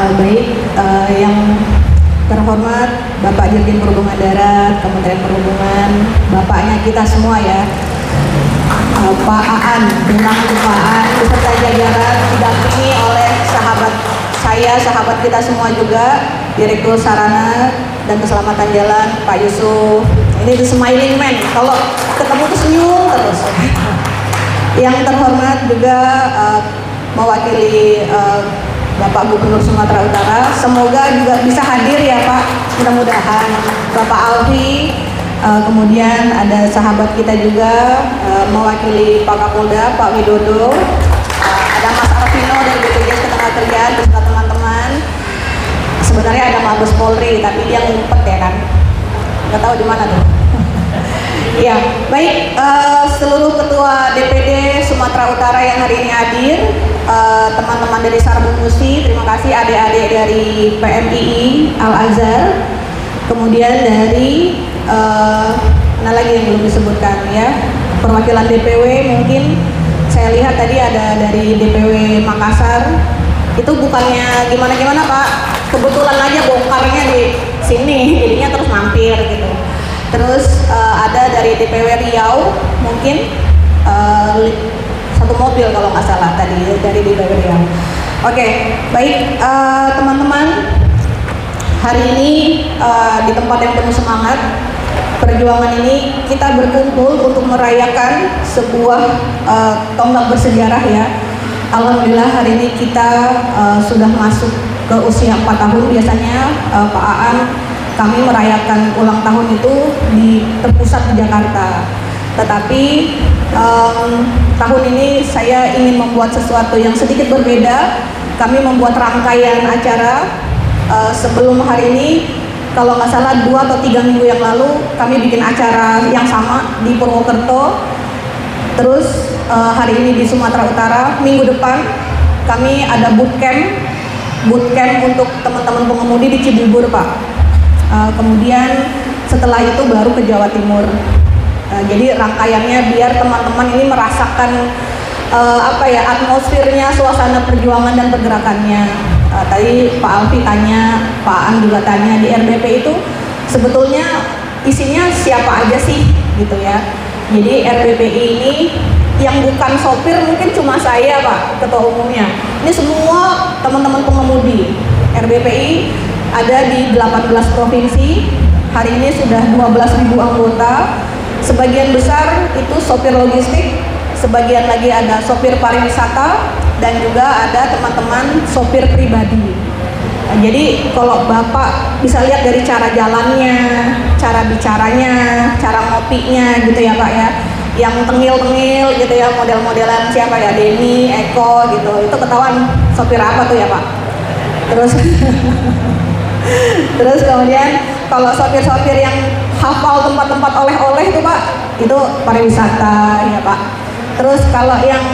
Baik, yang terhormat Bapak Dirjen Perhubungan Darat, Kementerian Perhubungan, bapaknya kita semua ya, Pak Aan, Bintang Pak Aan, beserta jajaran didampingi oleh sahabat saya, sahabat kita semua juga, Direktur Sarana dan Keselamatan Jalan, Pak Yusuf. Ini the smiling man, kalau ketemu tuh senyum terus. Yang terhormat juga mewakili Bapak Gubernur Sumatera Utara, semoga juga bisa hadir ya Pak, mudah-mudahan. Bapak Alfi, kemudian ada sahabat kita juga mewakili Pak Kapolda, Pak Widodo, ada Mas Arvino dari BPJS Ketenagakerjaan beserta teman-teman. Sebenarnya ada Mabes Polri, tapi dia ngumpet ya kan, nggak tahu di mana tuh. Ya, baik, seluruh ketua DPD Sumatera Utara yang hari ini hadir, teman-teman dari Sarbung Musi, terima kasih, adik-adik dari PMII Al-Azhar, kemudian dari mana lagi yang belum disebutkan ya, perwakilan DPW mungkin saya lihat tadi ada dari DPW Makassar, itu bukannya gimana-gimana Pak, kebetulan aja bongkarnya di sini, jadinya terus mampir gitu. Terus ada dari DPW Riau mungkin satu mobil kalau nggak salah tadi dari DPW Riau. Oke, baik teman-teman, hari ini di tempat yang penuh semangat perjuangan ini kita berkumpul untuk merayakan sebuah tonggak bersejarah ya. Alhamdulillah hari ini kita sudah masuk ke usia 4 tahun. Biasanya Pak Aan, kami merayakan ulang tahun itu di terpusat di Jakarta. Tetapi tahun ini saya ingin membuat sesuatu yang sedikit berbeda. Kami membuat rangkaian acara sebelum hari ini. Kalau nggak salah 2 atau 3 minggu yang lalu kami bikin acara yang sama di Purwokerto. Terus hari ini di Sumatera Utara. Minggu depan kami ada bootcamp untuk teman-teman pengemudi di Cibubur Pak. Kemudian setelah itu baru ke Jawa Timur. Jadi rangkaiannya biar teman-teman ini merasakan atmosfernya, suasana perjuangan dan pergerakannya. Tadi Pak Alfi tanya, Pak An juga tanya, di RBP itu sebetulnya isinya siapa aja sih gitu ya. Jadi RBPI ini yang bukan sopir mungkin cuma saya Pak, ketua umumnya. Ini semua teman-teman pengemudi. RBPI ada di 18 provinsi, hari ini sudah 12.000 anggota, sebagian besar itu sopir logistik, sebagian lagi ada sopir pariwisata, dan juga ada teman-teman sopir pribadi. Nah, jadi kalau Bapak bisa lihat dari cara jalannya, cara bicaranya, cara ngopinya gitu ya Pak ya, yang tengil-tengil gitu ya, model-modelan siapa ya, Denny, Eko gitu, itu ketahuan sopir apa tuh ya Pak. Terus kemudian kalau sopir-sopir yang hafal tempat-tempat oleh-oleh itu Pak, itu pariwisata ya Pak. Terus kalau yang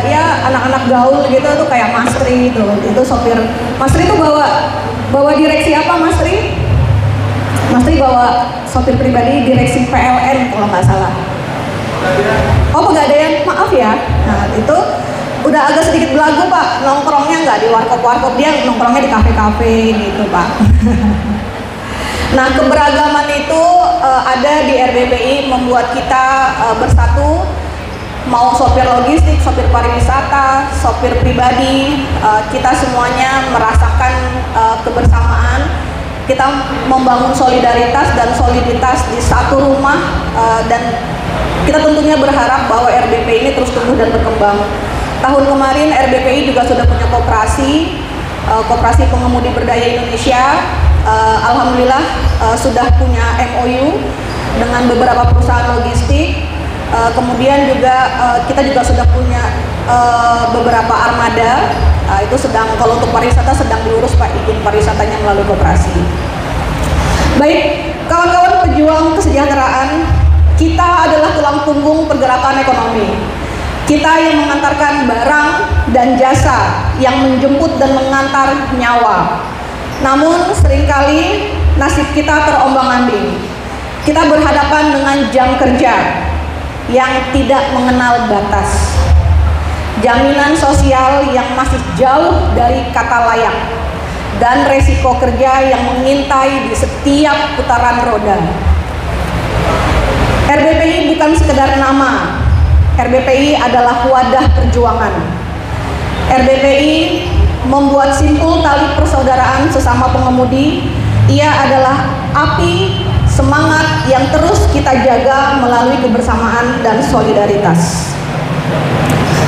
ya anak-anak gaul gitu tuh kayak Mas Tri itu sopir. Mas Tri itu bawa direksi apa Mas Tri? Mas Tri bawa sopir pribadi direksi PLN kalau nggak salah. Oh Pegadaian, maaf ya. Nah itu udah agak sedikit belagu Pak, nongkrongnya nggak di warkop-warkop, dia nongkrongnya di kafe-kafe gitu Pak. Nah keberagaman itu ada di RBPI, membuat kita bersatu, mau sopir logistik, sopir pariwisata, sopir pribadi, kita semuanya merasakan kebersamaan, kita membangun solidaritas dan soliditas di satu rumah, dan kita tentunya berharap bahwa RBPI ini terus tumbuh dan berkembang. Tahun kemarin RBPI juga sudah punya Koperasi Pengemudi Berdaya Indonesia. Alhamdulillah sudah punya MOU dengan beberapa perusahaan logistik. Kemudian juga kita juga sudah punya beberapa armada. Itu sedang, kalau untuk pariwisata sedang diurus Pak, izin pariwisatanya melalui koperasi. Baik, kawan-kawan pejuang kesejahteraan, kita adalah tulang punggung pergerakan ekonomi. Kita yang mengantarkan barang dan jasa, yang menjemput dan mengantar nyawa. Namun seringkali nasib kita terombang-ambing. Kita berhadapan dengan jam kerja yang tidak mengenal batas. jaminan sosial yang masih jauh dari kata layak, dan resiko kerja yang mengintai di setiap putaran roda. RBPI bukan sekedar nama, RBPI adalah wadah perjuangan. RBPI membuat simpul tali persaudaraan sesama pengemudi. Ia adalah api semangat yang terus kita jaga melalui kebersamaan dan solidaritas.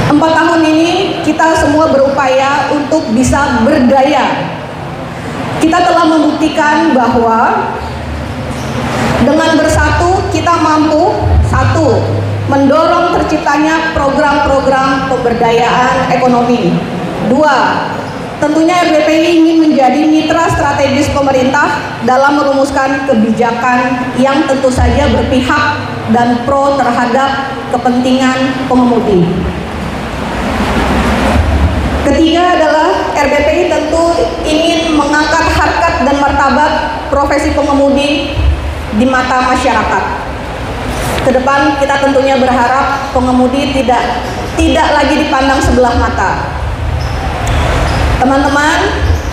4 tahun ini kita semua berupaya untuk bisa berdaya. Kita telah membuktikan bahwa dengan bersatu kita mampu, satu, mendorong terciptanya program-program pemberdayaan ekonomi. Dua, tentunya RBPI ingin menjadi mitra strategis pemerintah dalam merumuskan kebijakan yang tentu saja berpihak dan pro terhadap kepentingan pengemudi. Ketiga adalah RBPI tentu ingin mengangkat harkat dan martabat profesi pengemudi di mata masyarakat. Ke depan kita tentunya berharap pengemudi tidak lagi dipandang sebelah mata. Teman-teman,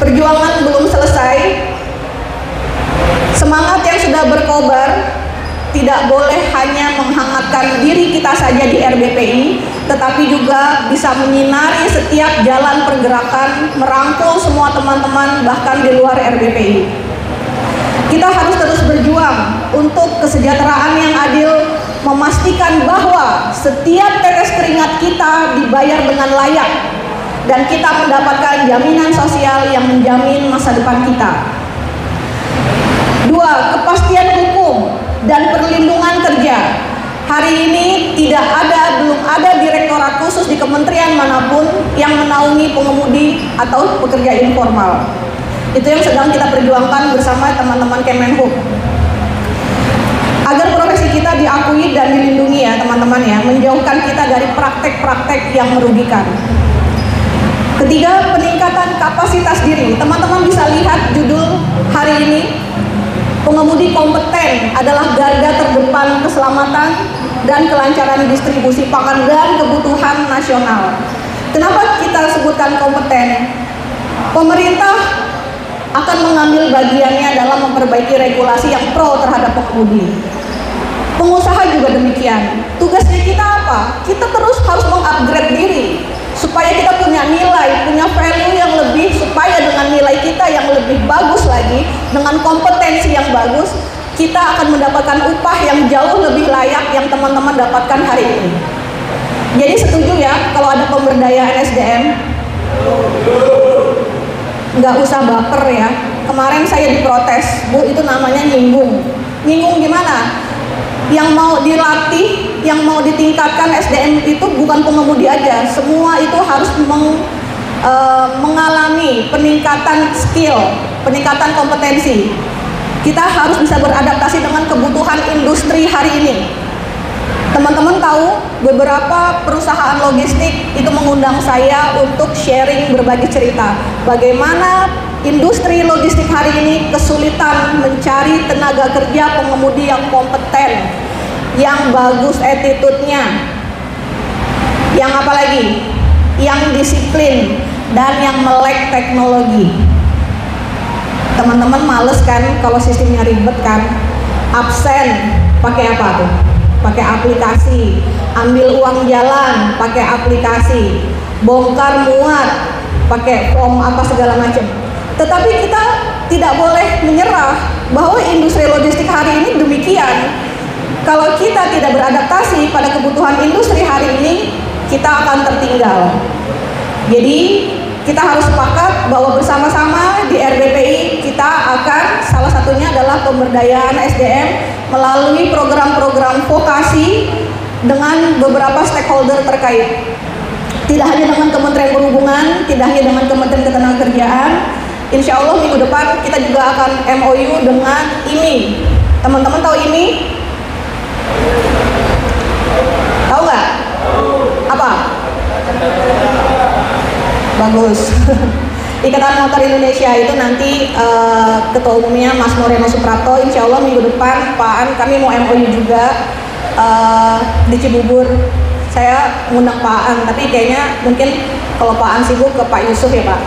perjuangan belum selesai. Semangat yang sudah berkobar tidak boleh hanya menghangatkan diri kita saja di RBPI, tetapi juga bisa menyinari setiap jalan pergerakan, merangkul semua teman-teman bahkan di luar RBPI. Kita harus terus berjuang untuk kesejahteraan yang adil, memastikan bahwa setiap tetes keringat kita dibayar dengan layak, dan kita mendapatkan jaminan sosial yang menjamin masa depan kita. Dua, kepastian hukum dan perlindungan kerja. Hari ini belum ada direktorat khusus di kementerian manapun yang menaungi pengemudi atau pekerja informal. Itu yang sedang kita perjuangkan bersama teman-teman Kemenhub. Agar profesi kita diakui dan dilindungi ya teman-teman ya, menjauhkan kita dari praktek-praktek yang merugikan. Ketiga, peningkatan kapasitas diri. Teman-teman bisa lihat judul hari ini, pengemudi kompeten adalah garda terdepan keselamatan dan kelancaran distribusi pangan dan kebutuhan nasional. Kenapa kita sebutkan kompeten? Pemerintah akan mengambil bagiannya dalam memperbaiki regulasi yang pro terhadap pengemudi. Pengusaha juga demikian. Tugasnya kita apa? Kita terus harus mengupgrade diri supaya kita punya nilai, punya value yang lebih, supaya dengan nilai kita yang lebih bagus lagi, dengan kompetensi yang bagus, kita akan mendapatkan upah yang jauh lebih layak yang teman-teman dapatkan hari ini. Jadi setuju ya kalau ada pemberdayaan SDM? Nggak usah baper ya. Kemarin saya diprotes, Bu, itu namanya nyinggung. Nyinggung gimana? Yang mau dilatih, yang mau ditingkatkan SDM itu bukan pengemudi aja. Semua itu harus mengalami peningkatan skill, peningkatan kompetensi. Kita harus bisa beradaptasi dengan kebutuhan industri hari ini. Teman-teman tahu beberapa perusahaan logistik itu mengundang saya untuk sharing berbagi cerita bagaimana industri logistik hari ini kesulitan mencari tenaga kerja pengemudi yang kompeten, yang bagus attitude-nya, yang apalagi, yang disiplin dan yang melek teknologi. Teman-teman males kan kalau sistemnya ribet kan? Absen pakai apa tuh? Pakai aplikasi. Ambil uang jalan pakai aplikasi. Bongkar muat pakai form apa segala macam. Tetapi kita tidak boleh menyerah bahwa industri logistik hari ini demikian. Kalau kita tidak beradaptasi pada kebutuhan industri hari ini, kita akan tertinggal. Jadi kita harus sepakat bahwa bersama-sama di RBPI kita akan, salah satunya adalah pemberdayaan SDM melalui program-program vokasi dengan beberapa stakeholder terkait. Tidak hanya dengan Kementerian Perhubungan, tidak hanya dengan Kementerian Ketenagakerjaan. Insya Allah minggu depan kita juga akan MOU dengan IMI. Teman-teman tahu IMI? Tahu nggak? Apa? Bagus. Ikatan Motor Indonesia itu nanti ketua umumnya Mas Moreno Suprapto. Insya Allah minggu depan Pak An kami mau MOU juga di Cibubur Saya ngundang Pak Aan, tapi kayaknya mungkin kalau Pak Aan sibuk ke Pak Yusuf ya Pak.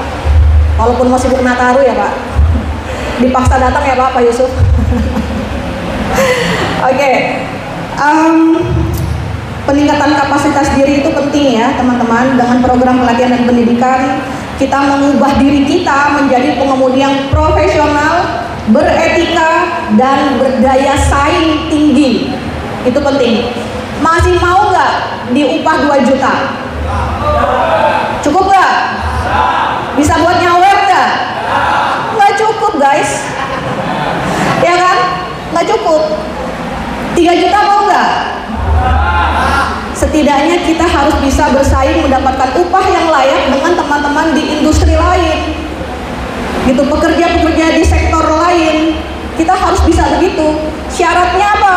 Walaupun mau sibuk Nataru ya Pak. Dipaksa datang ya Pak Yusuf. Oke. Peningkatan kapasitas diri itu penting ya teman-teman. Dengan program pelatihan dan pendidikan, kita mengubah diri kita menjadi pengemudi yang profesional, beretika, dan berdaya saing tinggi. Itu penting. Masih mau nggak diupah 2 juta? Cukup nggak? Bisa buat nyawer nggak? Nggak cukup guys. Ya kan? Nggak cukup. 3 juta mau nggak? Setidaknya kita harus bisa bersaing mendapatkan upah yang layak dengan teman-teman di industri lain. Gitu, pekerja-pekerja di sektor lain. Kita harus bisa begitu. Syaratnya apa?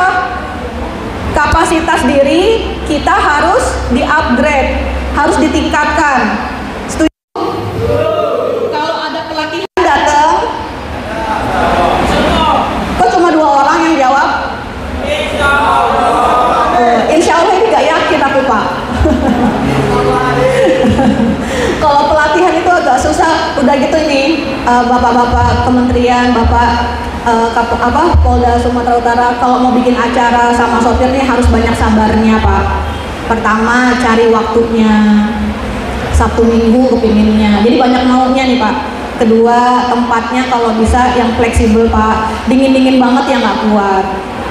Kapasitas diri kita harus di-upgrade, harus ditingkatkan. Setuju? Kalau ada pelatihan datang, kok cuma 2 orang yang jawab? Insya Allah ini gak yakin aku Pak. Kalau pelatihan itu agak susah. Udah gitu nih bapak-bapak kementerian, bapak Polda Sumatera Utara, kalau mau bikin acara sama sopir nih harus banyak sabarnya Pak. Pertama cari waktunya, Sabtu Minggu kepinginnya, jadi banyak maunya nih Pak. Kedua tempatnya kalau bisa yang fleksibel Pak. Dingin-dingin banget yang nggak kuat,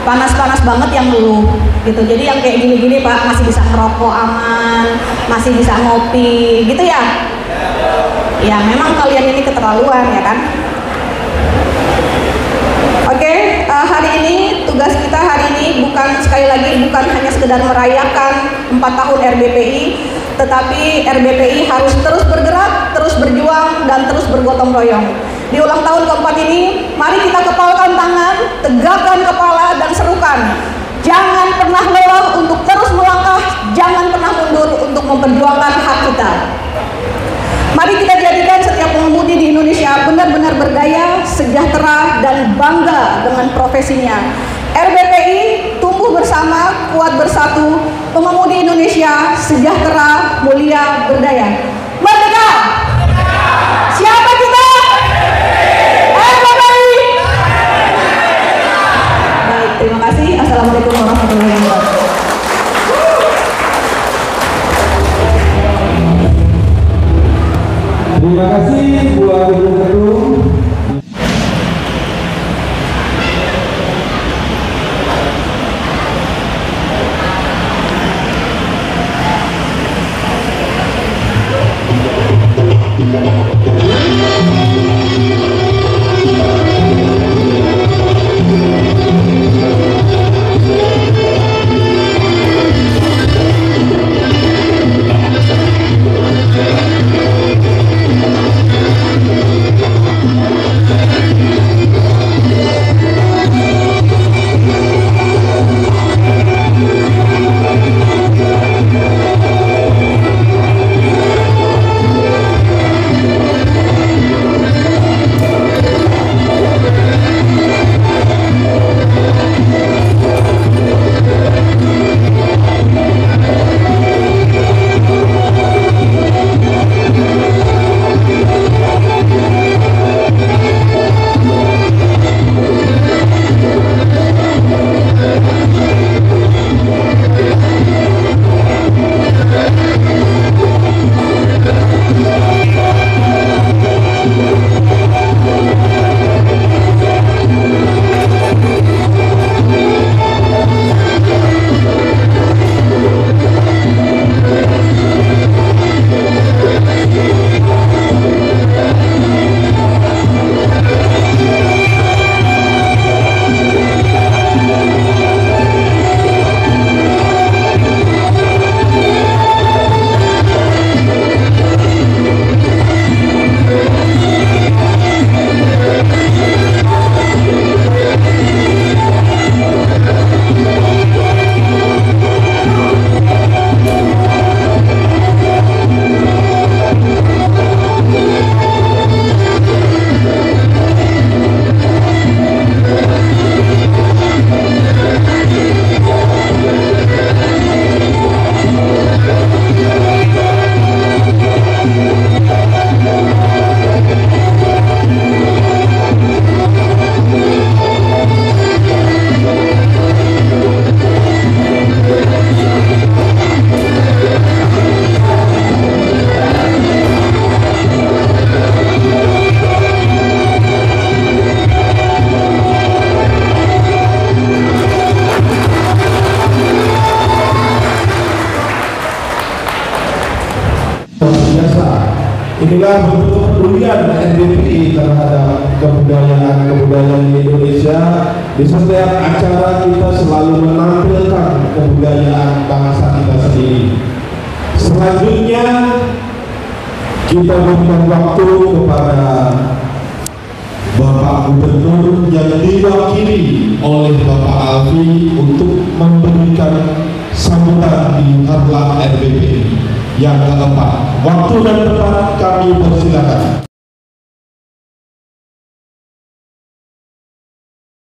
panas-panas banget yang ngeluh gitu. Jadi yang kayak gini-gini Pak masih bisa ngerokok aman, masih bisa ngopi gitu ya. Ya memang kalian ini keterlaluan ya kan. Oke, hari ini tugas kita hari ini bukan, sekali lagi bukan hanya sekedar merayakan 4 tahun RBPI, tetapi RBPI harus terus bergerak, terus berjuang, dan terus bergotong royong. Di ulang tahun keempat ini, mari kita kepalkan tangan, tegakkan kepala, dan serukan. Jangan pernah lelah untuk terus melangkah, jangan pernah mundur untuk memperjuangkan hak kita. Mari kita jadikan setiap pengemudi di Indonesia benar-benar berdaya, sejahtera, dan bangga dengan profesinya. RBPI tumbuh bersama, kuat bersatu. Pengemudi Indonesia sejahtera, mulia, berdaya. Merdeka! Siapa kita? RBPI! Baik, terima kasih. Assalamualaikum warahmatullahi wabarakatuh. Terima kasih buat Ibu Ketum. Inilah bentuk kepedulian RBPI terhadap kebudayaan di Indonesia. Di setiap acara kita selalu menampilkan kebudayaan bangsa kita sendiri. Selanjutnya kita berikan waktu kepada Bapak Gubernur yang diwakili oleh Bapak Alfi untuk memberikan sambutan di Harlah RBPI yang keempat. Waktu dan tempat kami persilakan.